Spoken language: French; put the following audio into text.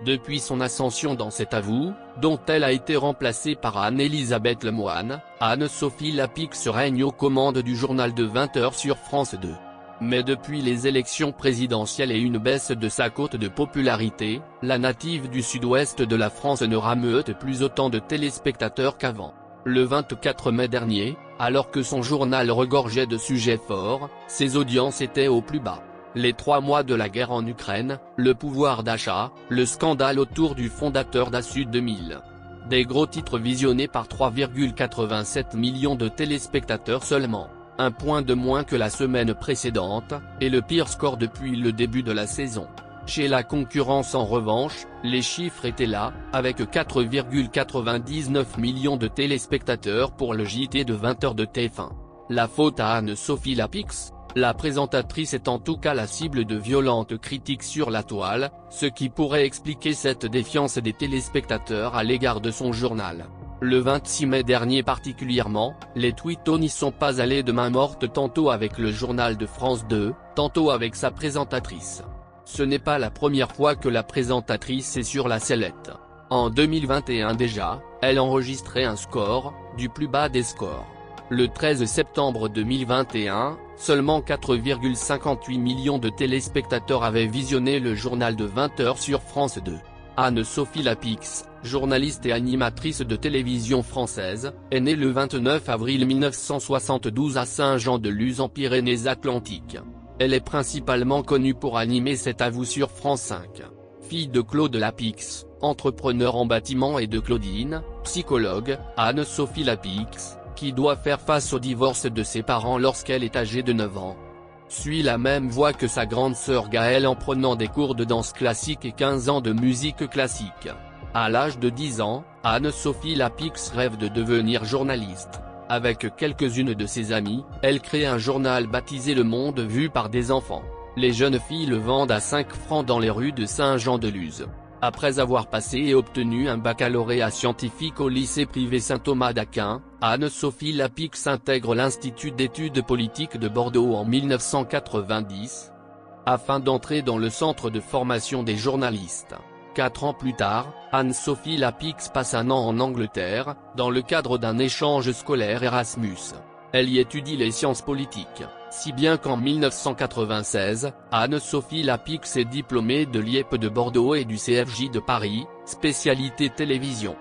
Depuis son ascension dans cet avou, dont elle a été remplacée par Anne-Elisabeth Lemoine, Anne-Sophie Lapix règne aux commandes du journal de 20h sur France 2. Mais depuis les élections présidentielles et une baisse de sa cote de popularité, la native du sud-ouest de la France ne rameute plus autant de téléspectateurs qu'avant. Le 24 mai dernier, alors que son journal regorgeait de sujets forts, ses audiences étaient au plus bas. Les 3 mois de la guerre en Ukraine, le pouvoir d'achat, le scandale autour du fondateur d'A-Sud 2000. Des gros titres visionnés par 3,87 millions de téléspectateurs seulement. Un point de moins que la semaine précédente, et le pire score depuis le début de la saison. Chez la concurrence en revanche, les chiffres étaient là, avec 4,99 millions de téléspectateurs pour le JT de 20h de TF1. La faute à Anne-Sophie Lapix. La présentatrice est en tout cas la cible de violentes critiques sur la toile, ce qui pourrait expliquer cette défiance des téléspectateurs à l'égard de son journal. Le 26 mai dernier particulièrement, les tweetos n'y sont pas allés de main morte, tantôt avec le journal de France 2, tantôt avec sa présentatrice. Ce n'est pas la première fois que la présentatrice est sur la sellette. En 2021 déjà, elle enregistrait un score, du plus bas des scores. Le 13 septembre 2021, seulement 4,58 millions de téléspectateurs avaient visionné le journal de 20h sur France 2. Anne-Sophie Lapix, journaliste et animatrice de télévision française, est née le 29 avril 1972 à Saint-Jean-de-Luz en Pyrénées-Atlantiques. Elle est principalement connue pour animer cet avou sur France 5. Fille de Claude Lapix, entrepreneur en bâtiment, et de Claudine, psychologue, Anne-Sophie Lapix, qui doit faire face au divorce de ses parents lorsqu'elle est âgée de 9 ans. Suit la même voie que sa grande sœur Gaëlle en prenant des cours de danse classique et 15 ans de musique classique. À l'âge de 10 ans, Anne-Sophie Lapix rêve de devenir journaliste. Avec quelques-unes de ses amies, elle crée un journal baptisé Le Monde vu par des enfants. Les jeunes filles le vendent à 5 francs dans les rues de Saint-Jean-de-Luz. Après avoir passé et obtenu un baccalauréat scientifique au lycée privé Saint-Thomas d'Aquin, Anne-Sophie Lapix intègre l'Institut d'études politiques de Bordeaux en 1990, afin d'entrer dans le centre de formation des journalistes. 4 ans plus tard, Anne-Sophie Lapix passe un an en Angleterre, dans le cadre d'un échange scolaire Erasmus. Elle y étudie les sciences politiques, si bien qu'en 1996, Anne-Sophie Lapix est diplômée de l'IEP de Bordeaux et du CFJ de Paris, spécialité télévision.